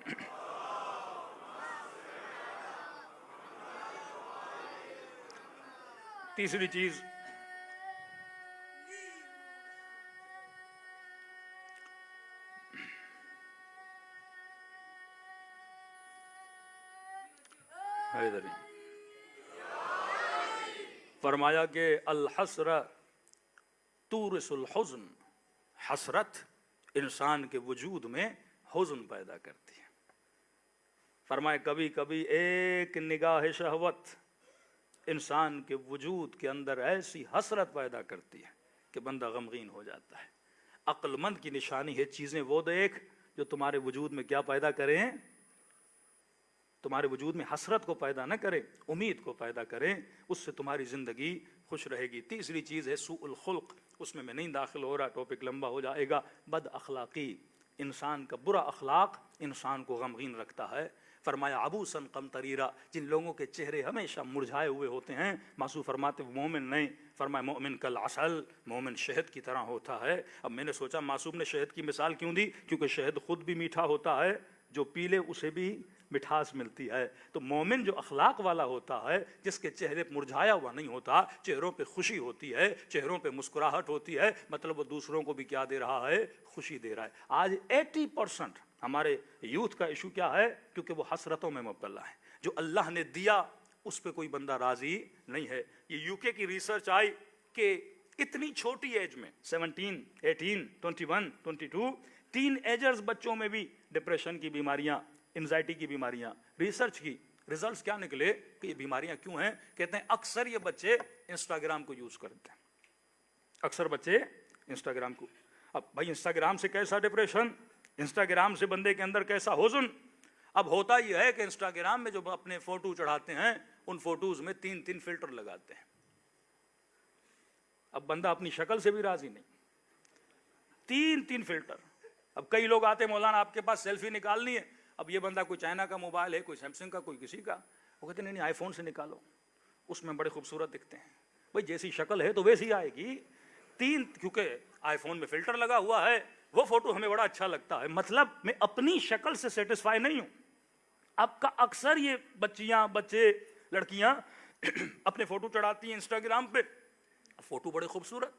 A: تیسری چیز فرمایا کہ الحسر تورث الحزن, حسرت انسان کے وجود میں حزن پیدا کرتی ہے. فرمایا کبھی کبھی ایک نگاہ شہوت انسان کے وجود کے اندر ایسی حسرت پیدا کرتی ہے کہ بندہ غمگین ہو جاتا ہے. عقل مند کی نشانی ہے چیزیں وہ دیکھ جو تمہارے وجود میں کیا پیدا کریں, تمہارے وجود میں حسرت کو پیدا نہ کرے, امید کو پیدا کریں, اس سے تمہاری زندگی خوش رہے گی. تیسری چیز ہے سوء الخلق, اس میں نہیں داخل ہو رہا, ٹاپک لمبا ہو جائے گا. بد اخلاقی, انسان کا برا اخلاق انسان کو غمگین رکھتا ہے. فرمایا عبوسا قمطریرا, جن لوگوں کے چہرے ہمیشہ مرجھائے ہوئے ہوتے ہیں, معصوم فرماتے وہ مومن نہیں. فرمایا مومن کالعسل, مومن شہد کی طرح ہوتا ہے. اب میں نے سوچا معصوم نے شہد کی مثال کیوں دی, کیونکہ شہد خود بھی میٹھا ہوتا ہے, جو پی لے اسے بھی مٹھاس ملتی ہے. تو مومن جو اخلاق والا ہوتا ہے، جس کے چہرے پہ مرجھایا ہوا نہیں ہوتا، چہروں پہ خوشی ہوتی ہے، چہروں پہ مسکراہٹ ہوتی ہے، مطلب وہ دوسروں کو بھی کیا دے رہا ہے؟ خوشی دے رہا ہے. آج 80% ہمارے یوتھ کا ایشو کیا ہے؟ کیونکہ وہ حسرتوں میں مبتلا ہے. جو اللہ نے دیا اس پہ کوئی بندہ راضی نہیں ہے. یہ یو کے کی ریسرچ آئی کہ اتنی چھوٹی ایج میں 17 18 21 22 تین ایجرز بچوں میں بھی ڈپریشن کی بیماریاں، انزائٹی کی بیماریاں. ریسرچ کی ریزلٹس کیا نکلے کہ یہ بیماریاں کیوں ہیں؟ کہتے ہیں اکثر یہ بچے انسٹاگرام کو یوز کرتے ہیں. اکثر بچے انسٹاگرام کو. اب بھائی انسٹاگرام سے کیسا ڈپریشن، انسٹاگرام سے بندے کے اندر کیسا حزن. اب ہوتا یہ ہے کہ انسٹاگرام میں جو اپنے فوٹو چڑھاتے ہیں ان فوٹوز میں 3 فلٹر لگاتے ہیں. اب بندہ اپنی شکل سے بھی راضی نہیں. 3 فلٹر. اب کئی لوگ آتے ہیں، مولانا آپ کے پاس سیلفی نکالنی ہے. اب یہ بندہ کوئی چائنا کا موبائل ہے، کوئی سیمسنگ کا، کوئی کسی کا، وہ کہتے ہیں نہیں آئی فون سے نکالو، اس میں بڑے خوبصورت دکھتے ہیں. بھائی جیسی شکل ہے تو ویسی آئے گی. کیونکہ آئی فون میں فلٹر لگا ہوا ہے، وہ فوٹو ہمیں بڑا اچھا لگتا ہے. مطلب میں اپنی شکل سے سیٹسفائی نہیں ہوں. اب کا اکثر یہ بچیاں، بچے، لڑکیاں اپنے فوٹو چڑھاتی ہیں انسٹاگرام پہ، فوٹو بڑے خوبصورت.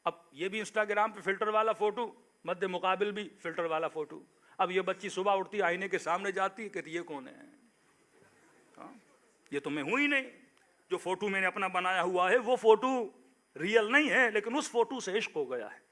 A: اب یہ بھی انسٹاگرام پہ فلٹر والا فوٹو، مد مقابل بھی فلٹر والا فوٹو. اب یہ بچی صبح اٹھتی آئینے کے سامنے جاتی، کہتی یہ کون ہے؟ یہ تو میں ہوں ہی نہیں. جو فوٹو میں نے اپنا بنایا ہوا ہے وہ فوٹو ریئل نہیں ہے، لیکن اس فوٹو سے عشق ہو گیا ہے،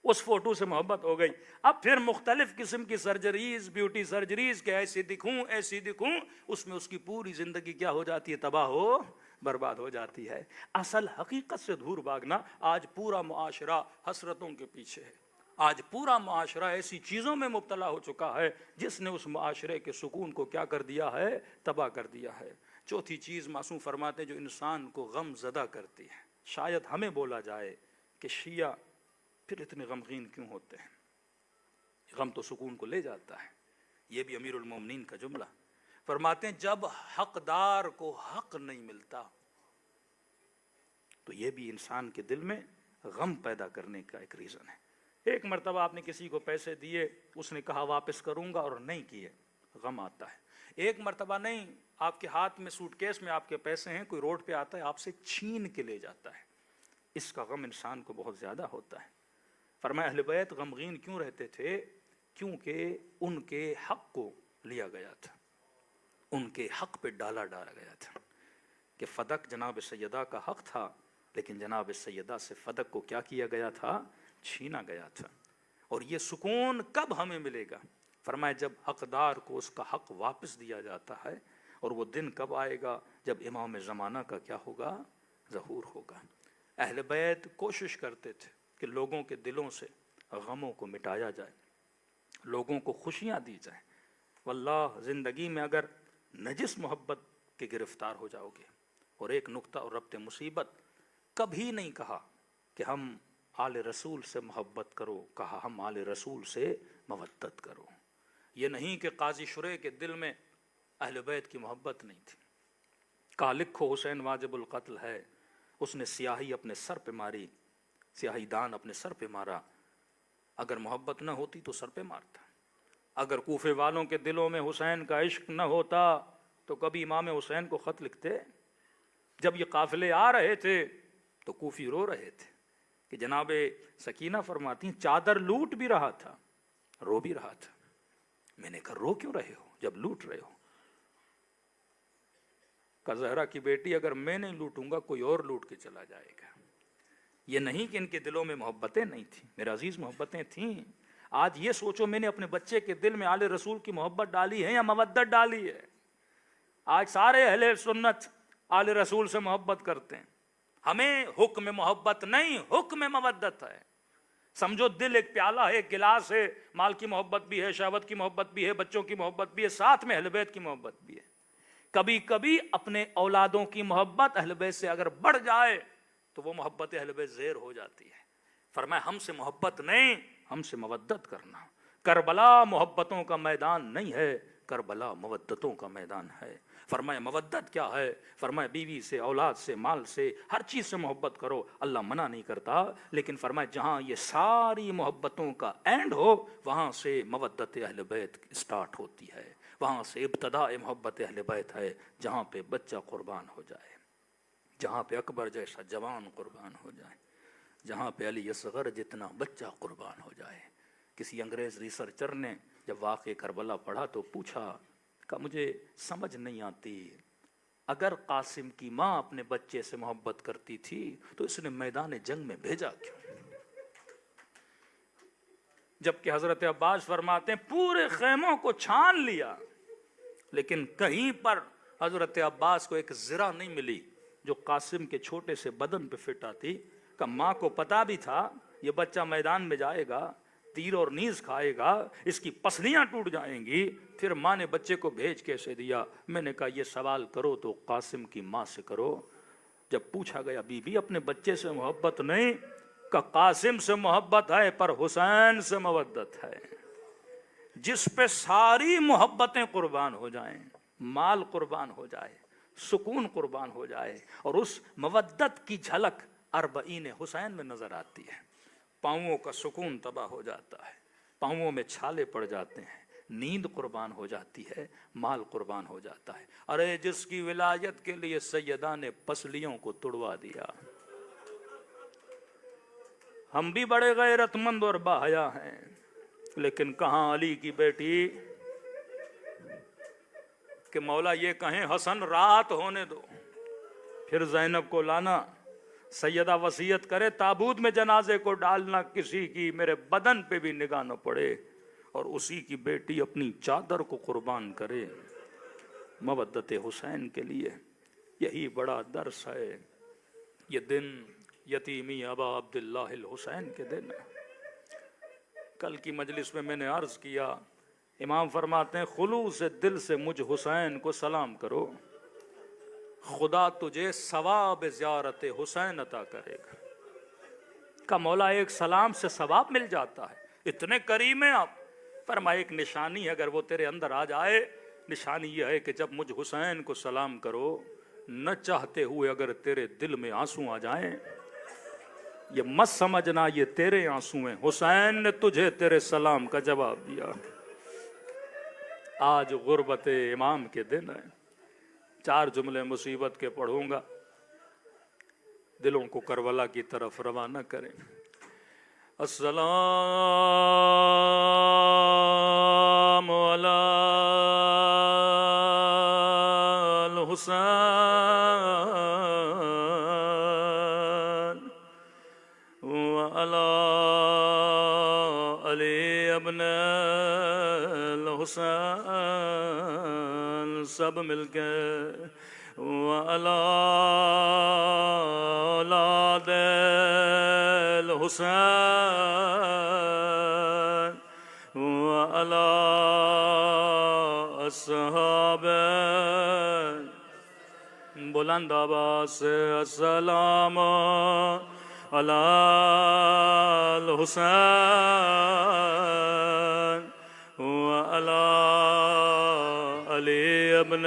A: اس فوٹو سے محبت ہو گئی. اب پھر مختلف قسم کی سرجریز، بیوٹی سرجریز، کہ ایسی دکھوں ایسی دکھوں، اس میں اس کی پوری زندگی کیا ہو جاتی ہے؟ تباہ ہو برباد ہو جاتی ہے. اصل حقیقت سے دور بھاگنا. آج پورا معاشرہ حسرتوں کے پیچھے ہے. آج پورا معاشرہ ایسی چیزوں میں مبتلا ہو چکا ہے جس نے اس معاشرے کے سکون کو کیا کر دیا ہے؟ تباہ کر دیا ہے. چوتھی چیز معصوم فرماتے جو انسان کو غم زدہ کرتی ہے. شاید ہمیں بولا جائے کہ شیعہ پھر اتنے غمگین کیوں ہوتے ہیں؟ غم تو سکون کو لے جاتا ہے. یہ بھی امیر المومنین کا جملہ. فرماتے ہیں جب حقدار کو حق نہیں ملتا تو یہ بھی انسان کے دل میں غم پیدا کرنے کا ایک ریزن ہے. ایک مرتبہ آپ نے کسی کو پیسے دیے، اس نے کہا واپس کروں گا اور نہیں کیے، غم آتا ہے. ایک مرتبہ نہیں، آپ کے ہاتھ میں سوٹ کیس میں آپ کے پیسے ہیں، کوئی روڈ پہ آتا ہے آپ سے چھین کے لے جاتا ہے، اس کا غم انسان کو بہت زیادہ ہوتا ہے. فرمایا اہل بیت غمگین کیوں رہتے تھے؟ کیونکہ ان کے حق کو لیا گیا تھا، ان کے حق پہ ڈالا گیا تھا. کہ فدق جناب سیدہ کا حق تھا، لیکن جناب سیدہ سے فدق کو کیا کیا گیا تھا؟ چھینا گیا تھا. اور یہ سکون کب ہمیں ملے گا؟ فرمایا جب حقدار کو اس کا حق واپس دیا جاتا ہے. اور وہ دن کب آئے گا؟ جب امام زمانہ کا کیا ہوگا؟ ظہور ہوگا. اہل بیت کوشش کرتے تھے کہ لوگوں کے دلوں سے غموں کو مٹایا جائے، لوگوں کو خوشیاں دی جائیں. واللہ زندگی میں اگر نجس محبت کے گرفتار ہو جاؤ گے. اور ایک نقطہ اور ربط مصیبت، کبھی نہیں کہا کہ ہم آل رسول سے محبت کرو، کہا ہم آل رسول سے مودت کرو. یہ نہیں کہ قاضی شریح کے دل میں اہل بیت کی محبت نہیں تھی. کہا لکھو حسین واجب القتل ہے، اس نے سیاہی اپنے سر پہ ماری، سیاہی دان اپنے سر پہ مارا. اگر محبت نہ ہوتی تو سر پہ مارتا. اگر کوفے والوں کے دلوں میں حسین کا عشق نہ ہوتا تو کبھی امام حسین کو خط لکھتے؟ جب یہ قافلے آ رہے تھے تو کوفی رو رہے تھے کہ جناب سکینہ فرماتی چادر لوٹ بھی رہا تھا، رو بھی رہا تھا. میں نے کہا رو کیوں رہے ہو جب لوٹ رہے ہو؟ کہ زہرا کی بیٹی اگر میں نہیں لوٹوں گا کوئی اور لوٹ کے چلا جائے گا. یہ نہیں کہ ان کے دلوں میں محبتیں نہیں تھیں، میرے عزیز محبتیں تھیں. آج یہ سوچو میں نے اپنے بچے کے دل میں آل رسول کی محبت ڈالی ہے یا مودت ڈالی ہے؟ آج سارے اہل سنت آل رسول سے محبت کرتے ہیں. ہمیں حکم محبت نہیں، حکم مودت ہے. سمجھو دل ایک پیالہ ہے، ایک گلاس ہے، مال کی محبت بھی ہے، شہوت کی محبت بھی ہے، بچوں کی محبت بھی ہے، ساتھ میں اہل بیت کی محبت بھی ہے. کبھی کبھی اپنے اولادوں کی محبت اہل بیت سے اگر بڑھ جائے تو وہ محبت اہل بیت زہر ہو جاتی ہے. فرمایا ہم سے محبت نہیں، ہم سے مودت کرنا. کربلا محبتوں کا میدان نہیں ہے، کربلا مودتوں کا میدان ہے. فرمایا مودت کیا ہے؟ فرمایا بیوی سے، اولاد سے، مال سے، ہر چیز سے محبت کرو. اللہ منع نہیں کرتا، لیکن فرمایا جہاں یہ ساری محبتوں کا اینڈ ہو وہاں سے مودت اہل بیت سٹارٹ ہوتی ہے. وہاں سے ابتداء محبت اہل بیت ہے، جہاں پہ بچہ قربان ہو جائے، جہاں پہ اکبر جیسا جوان قربان ہو جائے، جہاں پہ علی اصغر جتنا بچہ قربان ہو جائے. کسی انگریز ریسرچر نے جب واقع کربلا پڑھا تو پوچھا کہ مجھے سمجھ نہیں آتی، اگر قاسم کی ماں اپنے بچے سے محبت کرتی تھی تو اس نے میدان جنگ میں بھیجا کیوں؟ جبکہ حضرت عباس فرماتے ہیں پورے خیموں کو چھان لیا لیکن کہیں پر حضرت عباس کو ایک ذرہ نہیں ملی جو قاسم کے چھوٹے سے بدن پہ فٹ آتی. کہ ماں کو پتا بھی تھا یہ بچہ میدان میں جائے گا، تیر اور نیز کھائے گا، اس کی پسلیاں ٹوٹ جائیں گی، پھر ماں نے بچے کو بھیج کیسے دیا؟ میں نے کہا یہ سوال کرو تو قاسم کی ماں سے کرو. جب پوچھا گیا بی بی اپنے بچے سے محبت نہیں؟ کہ قاسم سے محبت ہے پر حسین سے مودت ہے. جس پہ ساری محبتیں قربان ہو جائیں، مال قربان ہو جائے، سکون قربان ہو جائے، اور اس مودت کی جھلک اربعین حسین میں نظر آتی ہے. پاؤں کا سکون تباہ ہو جاتا ہے، پاؤں میں چھالے پڑ جاتے ہیں، نیند قربان ہو جاتی ہے، مال قربان ہو جاتا ہے. ارے جس کی ولایت کے لیے سیدہ نے پسلیوں کو توڑوا دیا. ہم بھی بڑے غیرت مند اور باحیا ہیں، لیکن کہاں علی کی بیٹی کہ مولا یہ کہیں حسن رات ہونے دو، پھر زینب کو لانا. سیدہ وصیت کرے تابوت میں جنازے کو ڈالنا، کسی کی میرے بدن پہ بھی نگاہ نہ پڑے، اور اسی کی بیٹی اپنی چادر کو قربان کرے مودت حسین کے لیے. یہی بڑا درس ہے. یہ دن یتیمی ابا عبداللہ الحسین کے دن ہے. کل کی مجلس میں نے عرض کیا، امام فرماتے ہیں خلوص دل سے مجھ حسین کو سلام کرو، خدا تجھے ثواب زیارت حسین عطا کرے گا. کا مولا ایک سلام سے ثواب مل جاتا ہے، اتنے کریم ہیں آپ. فرمایا ایک نشانی ہے، اگر وہ تیرے اندر آ جائے، نشانی یہ ہے کہ جب مجھ حسین کو سلام کرو، نہ چاہتے ہوئے اگر تیرے دل میں آنسو آ جائیں، یہ مت سمجھنا یہ تیرے آنسو ہیں، حسین نے تجھے تیرے سلام کا جواب دیا. آج غربت امام کے دن ہے. 4 جملے مصیبت کے پڑھوں گا، دلوں کو کربلا کی طرف روانہ کریں. السلام علی الحسین وعلی علی ابن الحسین، سب مل کے وعلی اولاد الحسین وعلی اصحاب. بلند آواز سے السلام علی الحسین وعلی علی ابن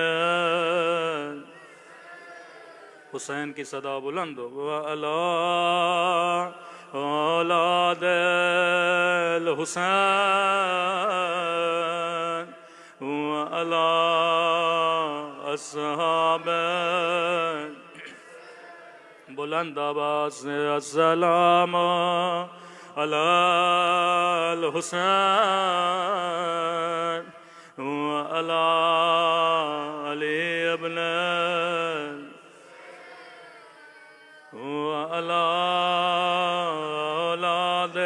A: حسین کی صدا بلند ہو. وعلی اولاد الحسین وعلی اصحاب. بلند آواز سے السلام علی الحسین وعلی علی ابن وعلی اولاد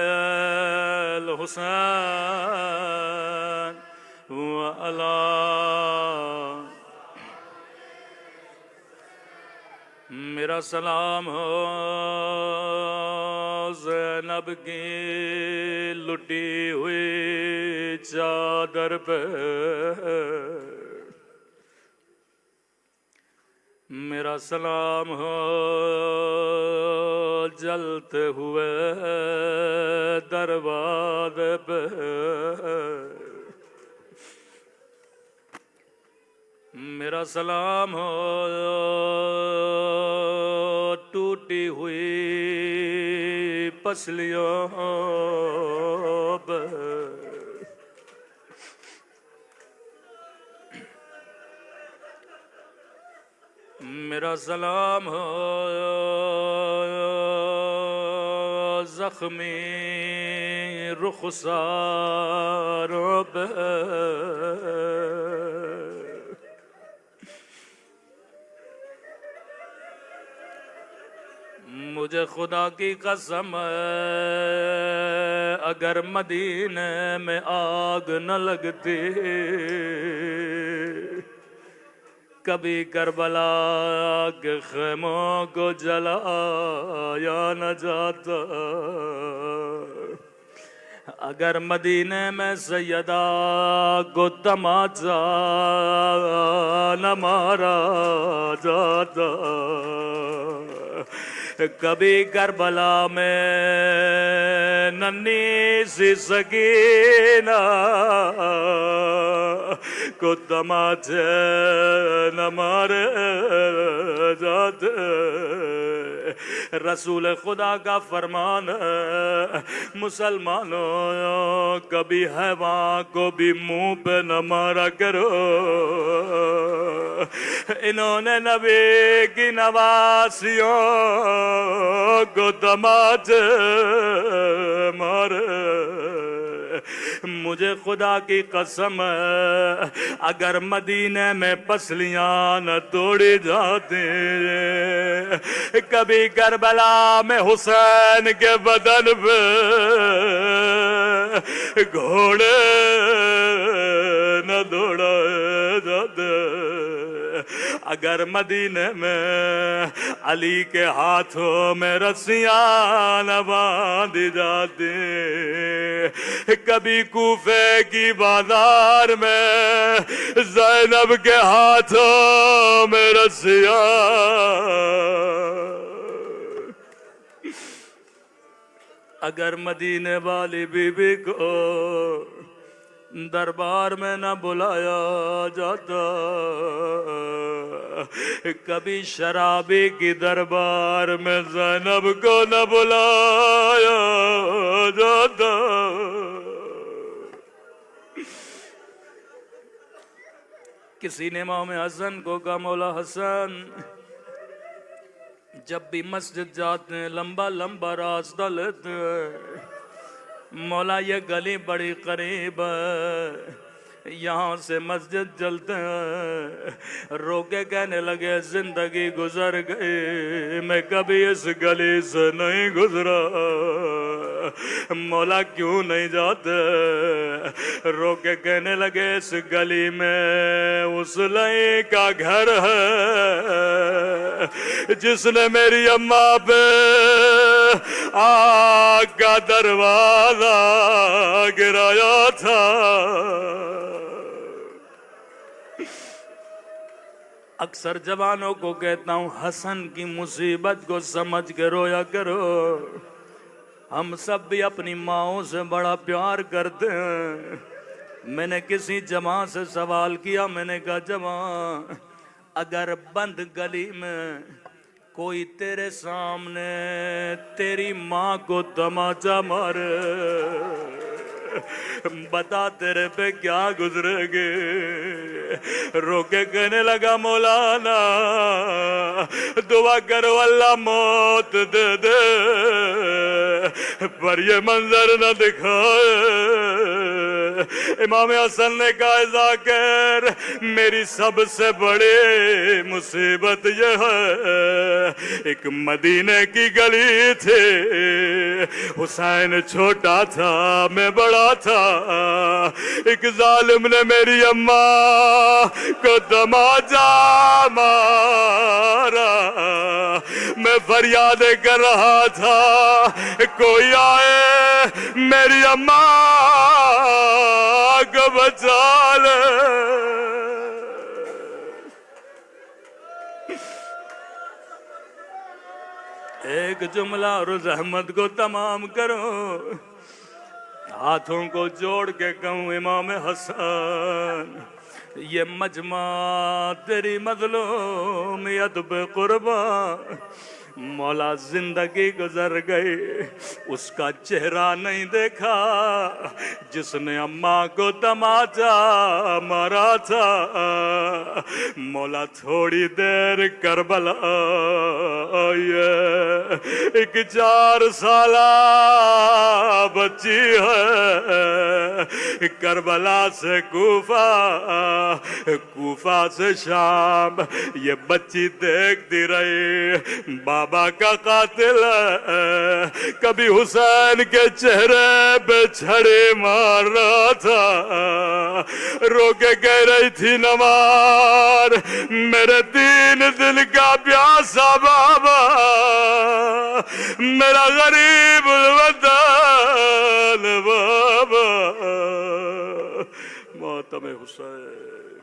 A: الحسین وعلی. میرا سلام ہو زینب کی لٹی ہوئی چادر پہ، میرا سلام ہو جلتے ہوئے دروازے پہ. میرا سلام ہو ٹوٹی ہوئی پسلیوں پر، میرا سلام ہو زخمی رخساروں پہ، مجھے خدا کی قسم ہے اگر مدینے میں آگ نہ لگتی کبھی کربلا کے خیموں کو جلایا نہ جاتا، اگر مدینے میں سیدہ کو تماچا نہ مارا جاتا، کبھی کربلا میں ننھی سی سکینہ کو تماچے نہ مارے جاتے، رسول خدا کا فرمان ہے مسلمانوں کبھی حیوان کو بھی منہ پہ نہ مارا کرو، انہوں نے نبی کی نواسیوں کو تماچے مارے، مجھے خدا کی قسم ہے اگر مدینے میں پسلیاں نہ توڑی جاتی کبھی کربلا میں حسین کے بدن پہ گھوڑے نہ دوڑائے جاتے، اگر مدینے میں علی کے ہاتھوں میں رسیاں نہ باندھی جاتی کبھی کوفے کی بازار میں زینب کے ہاتھوں میں رسیاں، اگر مدینے والی بی بی کو دربار میں نہ بلایا جاتا کبھی شرابی کی دربار میں زینب کو نہ بلایا جاتا، کسی نے امام حسن کو کہا مولا حسن جب بھی مسجد جاتے ہیں لمبا لمبا راستہ لیتے ہیں، مولا یہ گلی بڑی قریب ہے یہاں سے مسجد چلتے ہیں، روکے کہنے لگے زندگی گزر گئی میں کبھی اس گلی سے نہیں گزرا، مولا کیوں نہیں جاتے، روکے کہنے لگے اس گلی میں اس لئی کا گھر ہے جس نے میری اماں پہ آگ کا دروازہ گرایا تھا، اکثر جوانوں کو کہتا ہوں حسن کی مصیبت کو سمجھ کے رویا کرو، ہم سب بھی اپنی ماؤں سے بڑا پیار کرتے ہیں، میں نے کسی جوان سے سوال کیا، میں نے کہا جوان اگر بند گلی میں کوئی تیرے سامنے تیری ماں کو تماچا مارے بتا تیرے پہ کیا گزرے گے، روکے کہنے لگا مولانا دعا کرو اللہ موت دے دے پر یہ منظر نہ دکھائے، امام حسن نے کہا ذاکر میری سب سے بڑی مصیبت یہ ہے ایک مدینے کی گلی تھی، حسین چھوٹا تھا میں بڑا تھا، ایک ظالم نے میری اماں کو تماچا مارا، میں فریادیں کر رہا تھا کوئی آئے میری اماں کو بچا لے، ایک جملہ اور اس احمد کو تمام کرو، ہاتھوں کو جوڑ کے کہوں امام حسن یہ مجمع تیری مظلومیت پہ قربان، مولا زندگی گزر گئی، اس کا چہرہ نہیں دیکھا جس نے اماں کو تماچا مارا تھا۔ مولا تھوڑی دیر کربلا آئیے، ایک 4 سالہ بچی ہے، کربلا سے کوفہ، کوفہ سے شام، یہ بچی دیکھتی رہی بابا کا قاتل ہے، کبھی حسین کے چہرے پہ چھڑی مار رہا تھا، رو کے کہہ رہی تھی نوار میرے 3 دل کا پیاسا بابا، میرا غریب الوطن بابا، ماتم حسین۔